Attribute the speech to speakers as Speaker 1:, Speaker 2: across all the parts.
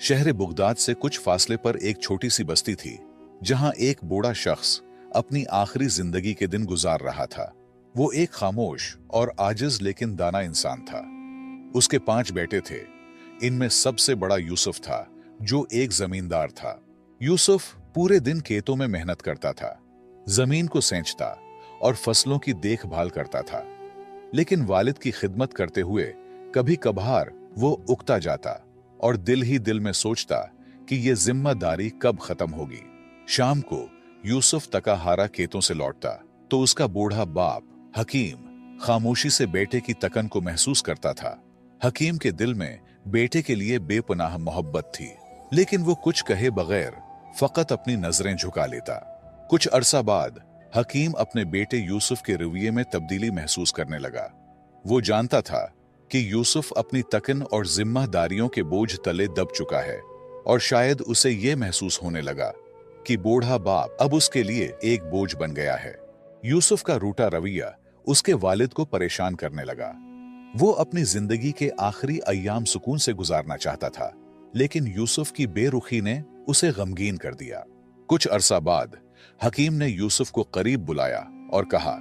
Speaker 1: शहर बुगदाद से कुछ फासले पर एक छोटी सी बस्ती थी, जहां एक बूढ़ा शख्स अपनी आखिरी जिंदगी के दिन गुजार रहा था। वो एक खामोश और आजिज लेकिन दाना इंसान था। उसके 5 बेटे थे। इनमें सबसे बड़ा यूसुफ था, जो एक जमींदार था। यूसुफ पूरे दिन खेतों में मेहनत करता था, जमीन को सेंचता और फसलों की देखभाल करता था। लेकिन वालिद की खिदमत करते हुए कभी कभार वो उकता जाता और दिल ही दिल में सोचता कि ये जिम्मेदारी कब खत्म होगी। शाम को यूसुफ तकाहारा खेतों से लौटता तो उसका बूढ़ा बाप हकीम खामोशी से बेटे की तकन को महसूस करता था। हकीम के दिल में बेटे के लिए बेपनाह मोहब्बत थी, लेकिन वो कुछ कहे बगैर फकत अपनी नजरें झुका लेता। कुछ अरसा बाद हकीम अपने बेटे यूसुफ के रवैये में तब्दीली महसूस करने लगा। वो जानता था कि यूसुफ अपनी तकन और जिम्मेदारियों के बोझ तले दब चुका है, और शायद उसे यह महसूस होने लगा कि बूढ़ा बाप अब उसके लिए एक बोझ बन गया है। यूसुफ का रूठा रवैया उसके वालिद को परेशान करने लगा। वो अपनी जिंदगी के आखिरी अय्याम सुकून से गुजारना चाहता था, लेकिन यूसुफ की बेरुखी ने उसे गमगीन कर दिया। कुछ अरसा बाद हकीम ने यूसुफ को करीब बुलाया और कहा,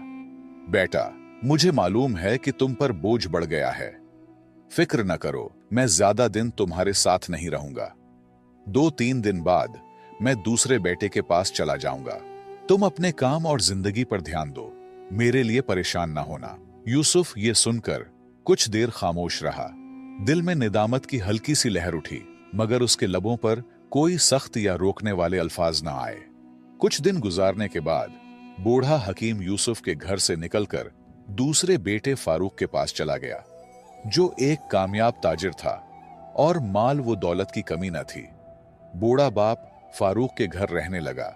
Speaker 1: बेटा, मुझे मालूम है कि तुम पर बोझ बढ़ गया है। फिक्र न करो, मैं ज्यादा दिन तुम्हारे साथ नहीं रहूंगा। 2-3 दिन बाद मैं दूसरे बेटे के पास चला जाऊंगा। तुम अपने काम और जिंदगी पर ध्यान दो, मेरे लिए परेशान ना होना। यूसुफ ये सुनकर कुछ देर खामोश रहा। दिल में निदामत की हल्की सी लहर उठी, मगर उसके लबों पर कोई सख्त या रोकने वाले अल्फाज न आए। कुछ दिन गुजारने के बाद बूढ़ा हकीम यूसुफ के घर से निकलकर दूसरे बेटे फारूक के पास चला गया, जो एक कामयाब ताजिर था और माल व दौलत की कमी न थी। बूढ़ा बाप फारूक के घर रहने लगा,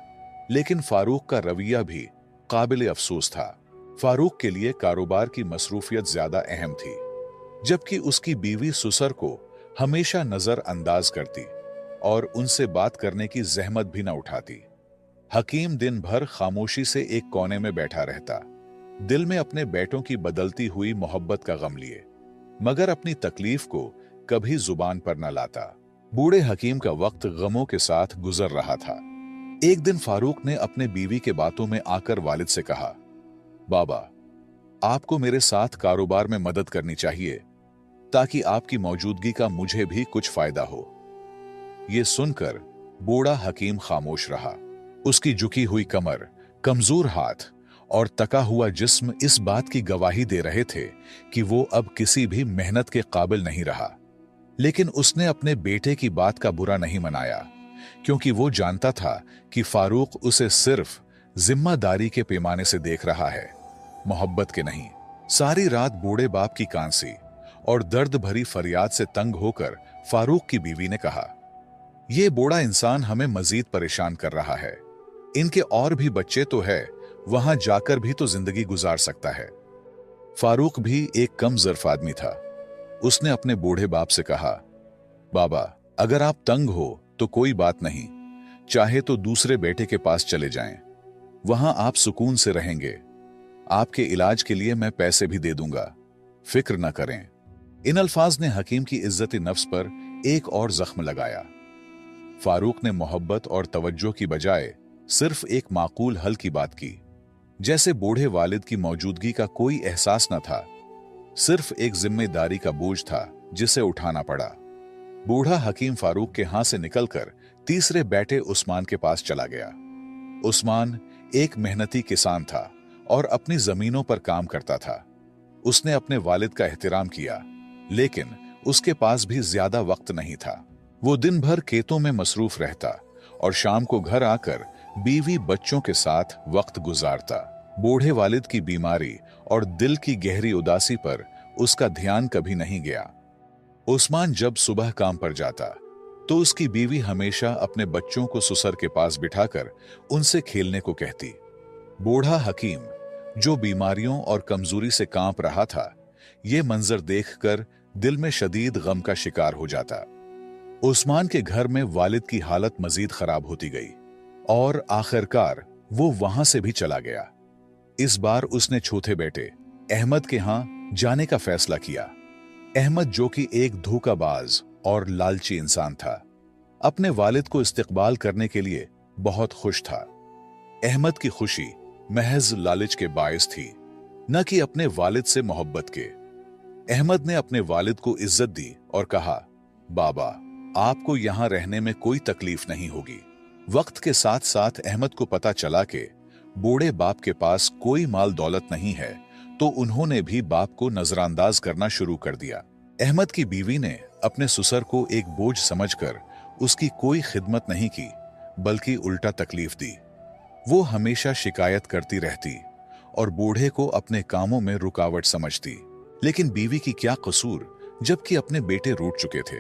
Speaker 1: लेकिन फारूक का रवैया भी काबिल अफसोस था। फारूक के लिए कारोबार की मसरूफियत ज्यादा अहम थी, जबकि उसकी बीवी सुसर को हमेशा नजरअंदाज करती और उनसे बात करने की जहमत भी न उठाती। हकीम दिन भर खामोशी से एक कोने में बैठा रहता, दिल में अपने बेटों की बदलती हुई मोहब्बत का गम लिए, मगर अपनी तकलीफ को कभी जुबान पर न लाता। बूढ़े हकीम का वक्त गमों के साथ गुजर रहा था। एक दिन फारूक ने अपने बीवी के बातों में आकर वालिद से कहा, बाबा, आपको मेरे साथ कारोबार में मदद करनी चाहिए, ताकि आपकी मौजूदगी का मुझे भी कुछ फायदा हो। यह सुनकर बूढ़ा हकीम खामोश रहा। उसकी झुकी हुई कमर, कमजोर हाथ और तका हुआ जिस्म इस बात की गवाही दे रहे थे कि वो अब किसी भी मेहनत के काबिल नहीं रहा। लेकिन उसने अपने बेटे की बात का बुरा नहीं मनाया, क्योंकि वो जानता था कि फारूक उसे सिर्फ जिम्मेदारी के पैमाने से देख रहा है, मोहब्बत के नहीं। सारी रात बूढ़े बाप की कांसी और दर्द भरी फरियाद से तंग होकर फारूक की बीवी ने कहा, यह बूढ़ा इंसान हमें मजीद परेशान कर रहा है। इनके और भी बच्चे तो है, वहां जाकर भी तो जिंदगी गुजार सकता है। फारूक भी एक कम ज़र्फ आदमी था। उसने अपने बूढ़े बाप से कहा, बाबा, अगर आप तंग हो तो कोई बात नहीं, चाहे तो दूसरे बेटे के पास चले जाएं, वहां आप सुकून से रहेंगे। आपके इलाज के लिए मैं पैसे भी दे दूंगा, फिक्र न करें। इन अल्फाज ने हकीम की इज्जत नफ्स पर एक और जख्म लगाया। फारूक ने मोहब्बत और तवज्जो की बजाय सिर्फ एक माकूल हल की बात की, जैसे बूढ़े वालिद की मौजूदगी का कोई एहसास न था, सिर्फ एक जिम्मेदारी का बोझ था जिसे उठाना पड़ा। बूढ़ा हकीम फारूक के हाथ से निकलकर तीसरे बेटे उस्मान के पास चला गया। उस्मान एक मेहनती किसान था और अपनी जमीनों पर काम करता था। उसने अपने वालिद का एहतराम किया, लेकिन उसके पास भी ज्यादा वक्त नहीं था। वो दिन भर खेतों में मसरूफ रहता और शाम को घर आकर बीवी बच्चों के साथ वक्त गुजारता। बूढ़े वालिद की बीमारी और दिल की गहरी उदासी पर उसका ध्यान कभी नहीं गया। उस्मान जब सुबह काम पर जाता तो उसकी बीवी हमेशा अपने बच्चों को सुसर के पास बिठाकर उनसे खेलने को कहती। बूढ़ा हकीम, जो बीमारियों और कमजोरी से कांप रहा था, ये मंजर देखकर दिल में शदीद गम का शिकार हो जाता। उस्मान के घर में वालिद की हालत मजीद खराब होती गई और आखिरकार वो वहां से भी चला गया। इस बार उसने चौथे बेटे अहमद के यहां जाने का फैसला किया। अहमद, जो कि एक धोखाबाज और लालची इंसान था, अपने वालिद को इस्तकबाल करने के लिए बहुत खुश था। अहमद की खुशी महज लालच के बायस थी, न कि अपने वालिद से मोहब्बत के। अहमद ने अपने वालिद को इज्जत दी और कहा, बाबा, आपको यहां रहने में कोई तकलीफ नहीं होगी। वक्त के साथ साथ अहमद को पता चला कि बूढ़े बाप के पास कोई माल दौलत नहीं है, तो उन्होंने भी बाप को नजरअंदाज करना शुरू कर दिया। अहमद की बीवी ने अपने ससुर को एक बोझ समझकर उसकी कोई खिदमत नहीं की, बल्कि उल्टा तकलीफ दी। वो हमेशा शिकायत करती रहती और बूढ़े को अपने कामों में रुकावट समझती। लेकिन बीवी की क्या कसूर, जबकि अपने बेटे रूठ चुके थे।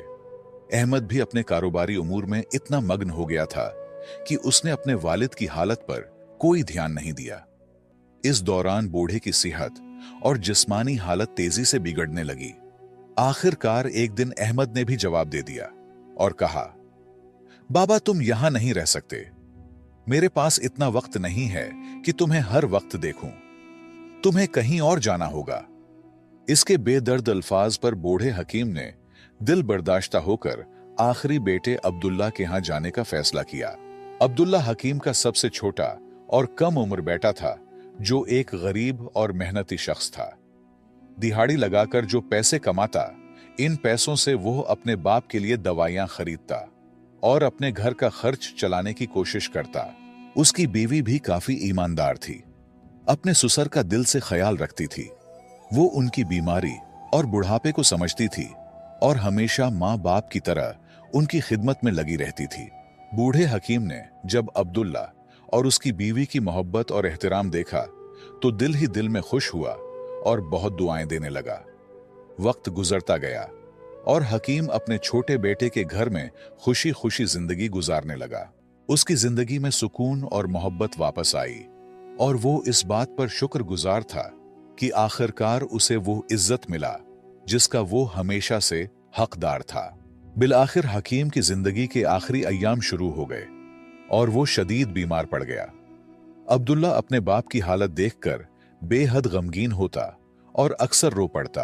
Speaker 1: अहमद भी अपने कारोबारी उमूर में इतना मग्न हो गया था कि उसने अपने वालिद की हालत पर कोई ध्यान नहीं दिया। इस दौरान बूढ़े की सेहत और जिस्मानी हालत तेजी से बिगड़ने लगी। आखिरकार एक दिन अहमद ने भी जवाब दे दिया और कहा, बाबा, तुम यहां नहीं रह सकते। मेरे पास इतना वक्त नहीं है कि तुम्हें हर वक्त देखूं। तुम्हें कहीं और जाना होगा। इसके बेदर्द अल्फाज पर बूढ़े हकीम ने दिल बर्दाश्ता होकर आखिरी बेटे अब्दुल्ला के यहां जाने का फैसला किया। अब्दुल्ला हकीम का सबसे छोटा और कम उम्र बेटा था, जो एक गरीब और मेहनती शख्स था। दिहाड़ी लगाकर जो पैसे कमाता, इन पैसों से वो अपने बाप के लिए दवाइयां खरीदता और अपने घर का खर्च चलाने की कोशिश करता। उसकी बीवी भी काफी ईमानदार थी, अपने ससुर का दिल से ख्याल रखती थी। वो उनकी बीमारी और बुढ़ापे को समझती थी और हमेशा माँ बाप की तरह उनकी खिदमत में लगी रहती थी। बूढ़े हकीम ने जब अब्दुल्ला और उसकी बीवी की मोहब्बत और एहतराम देखा, तो दिल ही दिल में खुश हुआ और बहुत दुआएं देने लगा। वक्त गुजरता गया और हकीम अपने छोटे बेटे के घर में खुशी खुशी जिंदगी गुजारने लगा। उसकी जिंदगी में सुकून और मोहब्बत वापस आई और वो इस बात पर शुक्रगुजार था कि आखिरकार उसे वो इज्जत मिला जिसका वो हमेशा से हकदार था। बिलाखिर हकीम की जिंदगी के आखिरी अय्याम शुरू हो गए और वो शदीद बीमार पड़ गया। अब्दुल्ला अपने बाप की हालत देखकर बेहद गमगीन होता और अक्सर रो पड़ता,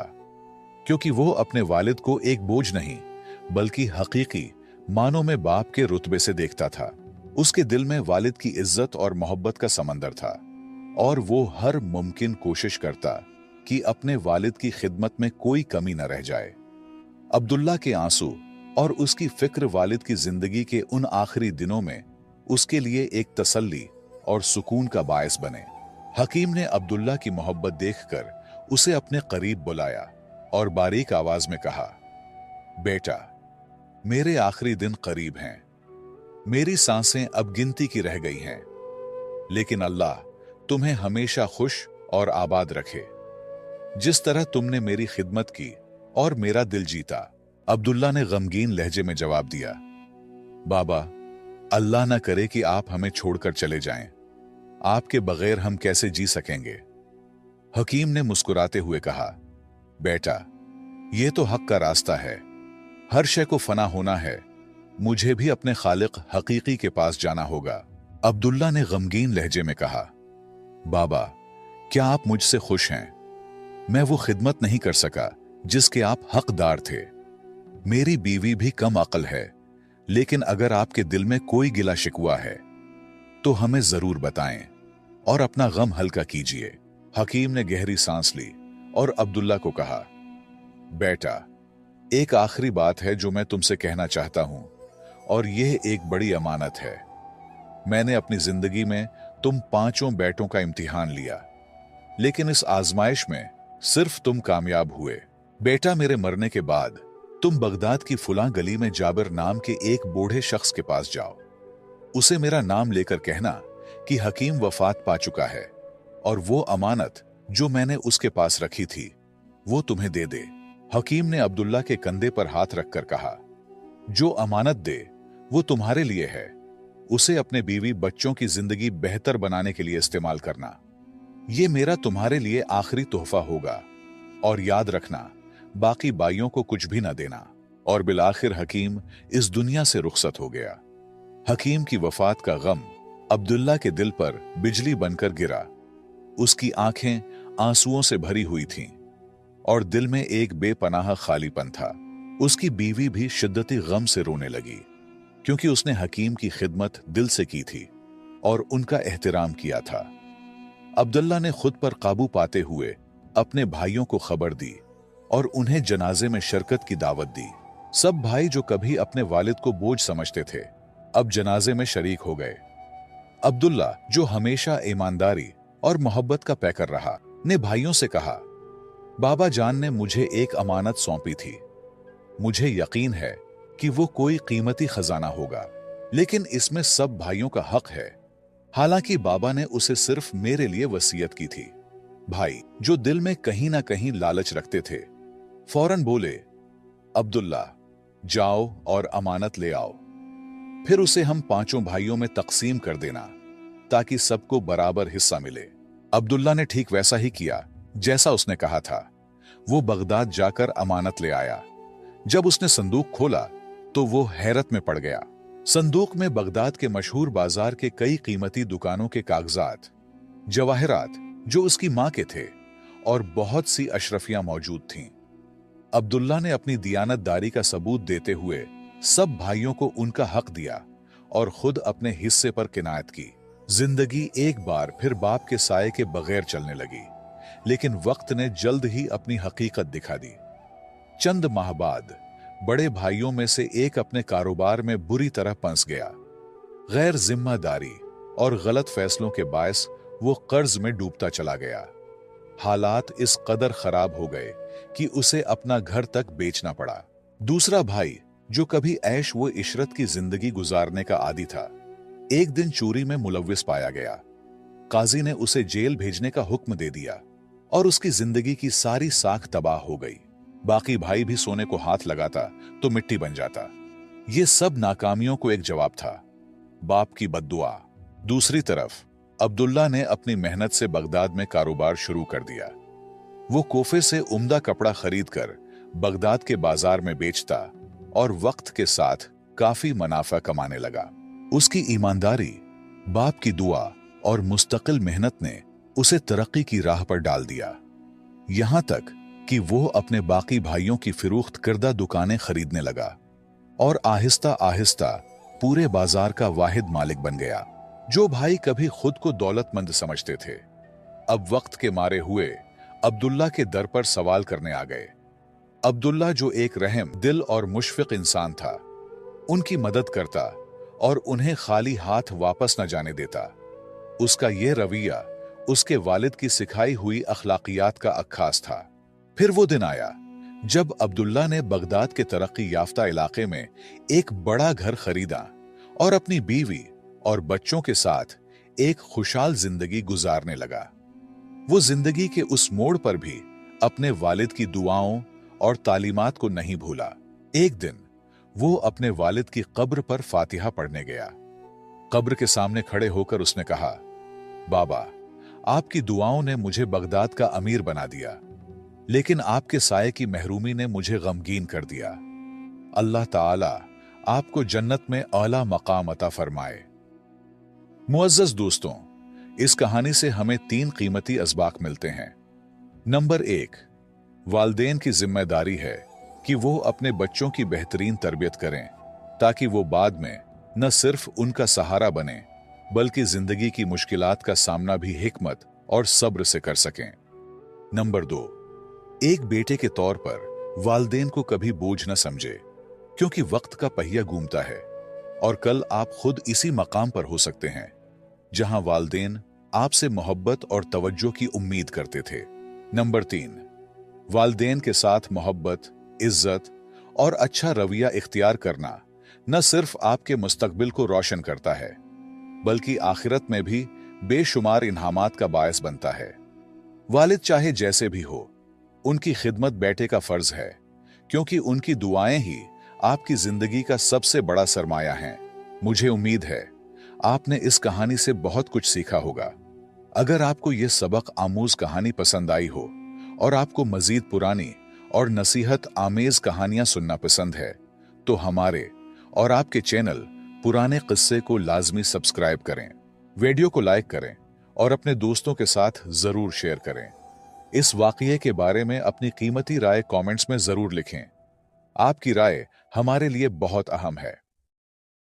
Speaker 1: क्योंकि वो अपने वालिद को एक बोझ नहीं बल्कि हकीकी मानों में बाप के रुतबे से देखता था। उसके दिल में वालिद की इज्जत और मोहब्बत का समंदर था और वो हर मुमकिन कोशिश करता कि अपने वालिद की खिदमत में कोई कमी न रह जाए। अब्दुल्ला के आंसू और उसकी फिक्र वालिद की जिंदगी के उन आखिरी दिनों में उसके लिए एक तसल्ली और सुकून का बायस बने। हकीम ने अब्दुल्ला की मोहब्बत देखकर उसे अपने करीब बुलाया और बारीक आवाज में कहा, बेटा, मेरे आखिरी दिन करीब हैं। मेरी सांसें अब गिनती की रह गई हैं, लेकिन अल्लाह तुम्हें हमेशा खुश और आबाद रखे, जिस तरह तुमने मेरी खिदमत की और मेरा दिल जीता। अब्दुल्ला ने गमगीन लहजे में जवाब दिया, बाबा, अल्लाह न करे कि आप हमें छोड़कर चले जाएं। आपके बगैर हम कैसे जी सकेंगे। हकीम ने मुस्कुराते हुए कहा, बेटा, ये तो हक का रास्ता है। हर शय को फना होना है। मुझे भी अपने खालिक हकीकी के पास जाना होगा। अब्दुल्ला ने गमगीन लहजे में कहा, बाबा, क्या आप मुझसे खुश हैं? मैं वो खिदमत नहीं कर सका जिसके आप हकदार थे। मेरी बीवी भी कम अक्ल है, लेकिन अगर आपके दिल में कोई गिला शिकवा है तो हमें जरूर बताएं और अपना गम हल्का कीजिए। हकीम ने गहरी सांस ली और अब्दुल्ला को कहा, बेटा, एक आखिरी बात है जो मैं तुमसे कहना चाहता हूं और यह एक बड़ी अमानत है। मैंने अपनी जिंदगी में तुम पांचों बेटों का इम्तिहान लिया, लेकिन इस आजमाइश में सिर्फ तुम कामयाब हुए। बेटा, मेरे मरने के बाद तुम बगदाद की फुला गली में जाबिर नाम के एक बूढ़े शख्स के पास जाओ। उसे मेरा नाम लेकर कहना कि हकीम वफात पा चुका है और वो अमानत जो मैंने उसके पास रखी थी वो तुम्हें दे दे। हकीम ने अब्दुल्ला के कंधे पर हाथ रखकर कहा, जो अमानत दे वो तुम्हारे लिए है। उसे अपने बीवी बच्चों की जिंदगी बेहतर बनाने के लिए इस्तेमाल करना। ये मेरा तुम्हारे लिए आखिरी तोहफा होगा और याद रखना, बाकी बाइयों को कुछ भी ना देना। और बिलाखिर हकीम इस दुनिया से रुखसत हो गया। हकीम की वफात का गम अब्दुल्ला के दिल पर बिजली बनकर गिरा। उसकी आंखें आंसुओं से भरी हुई थीं और दिल में एक बेपनाह खालीपन था। उसकी बीवी भी शिद्दती गम से रोने लगी। क्योंकि उसने हकीम की खिदमत दिल से की थी और उनका एहतराम किया था। अब्दुल्ला ने खुद पर काबू पाते हुए अपने भाइयों को खबर दी और उन्हें जनाजे में शिरकत की दावत दी। सब भाई जो कभी अपने वालिद को बोझ समझते थे, अब जनाजे में शरीक हो गए। अब्दुल्ला, जो हमेशा ईमानदारी और मोहब्बत का पैकर रहा, ने भाइयों से कहा, बाबा जान ने मुझे एक अमानत सौंपी थी। मुझे यकीन है कि वो कोई कीमती खजाना होगा, लेकिन इसमें सब भाइयों का हक है। हालांकि बाबा ने उसे सिर्फ मेरे लिए वसीयत की थी। भाई, जो दिल में कहीं ना कहीं लालच रखते थे, फौरन बोले, अब्दुल्ला, जाओ और अमानत ले आओ। फिर उसे हम पांचों भाइयों में तकसीम कर देना ताकि सबको बराबर हिस्सा मिले। अब्दुल्ला ने ठीक वैसा ही किया जैसा उसने कहा था। वो बगदाद जाकर अमानत ले आया। जब उसने संदूक खोला तो वो हैरत में पड़ गया। संदूक में बगदाद के मशहूर बाजार के कई कीमती दुकानों के कागजात, जवाहरात जो उसकी मां के थे, और बहुत सी अशरफियां मौजूद थीं। अब्दुल्ला ने अपनी दियानतदारी का सबूत देते हुए सब भाइयों को उनका हक दिया और खुद अपने हिस्से पर किनायत की। जिंदगी एक बार फिर बाप के साये के बगैर चलने लगी, लेकिन वक्त ने जल्द ही अपनी हकीकत दिखा दी। चंद माह बाद बड़े भाइयों में से एक अपने कारोबार में बुरी तरह फंस गया। गैर जिम्मेदारी और गलत फैसलों के बायस वो कर्ज में डूबता चला गया। हालात इस कदर खराब हो गए कि उसे अपना घर तक बेचना पड़ा। दूसरा भाई, जो कभी ऐश व इशरत की जिंदगी गुजारने का आदी था, एक दिन चोरी में मुलव्विस पाया गया। काजी ने उसे जेल भेजने का हुक्म दे दिया और उसकी जिंदगी की सारी साख तबाह हो गई। बाकी भाई भी सोने को हाथ लगाता तो मिट्टी बन जाता। ये सब नाकामियों को एक जवाब था, बाप की बद्दुआ। दूसरी तरफ अब्दुल्ला ने अपनी मेहनत से बगदाद में कारोबार शुरू कर दिया। वो कोफे से उम्दा कपड़ा खरीदकर बगदाद के बाजार में बेचता और वक्त के साथ काफी मुनाफा कमाने लगा। उसकी ईमानदारी, बाप की दुआ और मुस्तकिल मेहनत ने उसे तरक्की की राह पर डाल दिया। यहां तक कि वो अपने बाकी भाइयों की फिरोख्त करदा दुकानें खरीदने लगा और आहिस्ता आहिस्ता पूरे बाजार का वाहिद मालिक बन गया। जो भाई कभी खुद को दौलतमंद समझते थे, अब वक्त के मारे हुए अब्दुल्ला के दर पर सवाल करने आ गए। अब्दुल्ला, जो एक रहम दिल और मुशफिक इंसान था, उनकी मदद करता और उन्हें खाली हाथ वापस न जाने देता। उसका यह रवैया उसके वालिद की सिखाई हुई अखलाकियात का अक्खास था। फिर वो दिन आया जब अब्दुल्ला ने बगदाद के तरक्की याफ्ता इलाके में एक बड़ा घर खरीदा और अपनी बीवी और बच्चों के साथ एक खुशहाल जिंदगी गुजारने लगा। वो जिंदगी के उस मोड़ पर भी अपने वालिद की दुआओं और तालीमात को नहीं भूला। एक दिन वो अपने वालिद की कब्र पर फातिहा पढ़ने गया। कब्र के सामने खड़े होकर उसने कहा, बाबा, आपकी दुआओं ने मुझे बगदाद का अमीर बना दिया, लेकिन आपके साये की महरूमी ने मुझे गमगीन कर दिया। अल्लाह ताला आपको जन्नत में आला मकाम अता फरमाए। मुअज़्ज़ज़ दोस्तों, इस कहानी से हमें 3 कीमती असबाक मिलते हैं। नंबर 1, वालिदैन की जिम्मेदारी है कि वो अपने बच्चों की बेहतरीन तरबियत करें ताकि वो बाद में न सिर्फ उनका सहारा बने बल्कि जिंदगी की मुश्किलात का सामना भी हिकमत और सब्र से कर सकें। नंबर 2, एक बेटे के तौर पर वालिदैन को कभी बोझ न समझे, क्योंकि वक्त का पहिया घूमता है और कल आप खुद इसी मकाम पर हो सकते हैं जहां वालिदैन आपसे मोहब्बत और तवज्जो की उम्मीद करते थे। नंबर 3, वालिदैन के साथ मोहब्बत, इज्जत और अच्छा रवैया इख्तियार करना न सिर्फ आपके मुस्तकबिल को रोशन करता है बल्कि आखिरत में भी बेशुमार इनामात का बायस बनता है। वालिद चाहे जैसे भी हो, उनकी खिदमत बेटे का फर्ज है, क्योंकि उनकी दुआएं ही आपकी जिंदगी का सबसे बड़ा सरमाया हैं। मुझे उम्मीद है आपने इस कहानी से बहुत कुछ सीखा होगा। अगर आपको यह सबक आमूज कहानी पसंद आई हो और आपको मजीद पुरानी और नसीहत आमेज कहानियां सुनना पसंद है, तो हमारे और आपके चैनल पुराने किस्से को लाजमी सब्सक्राइब करें, वीडियो को लाइक करें और अपने दोस्तों के साथ जरूर शेयर करें। इस वाकये के बारे में अपनी कीमती राय कमेंट्स में जरूर लिखें। आपकी राय हमारे लिए बहुत अहम है।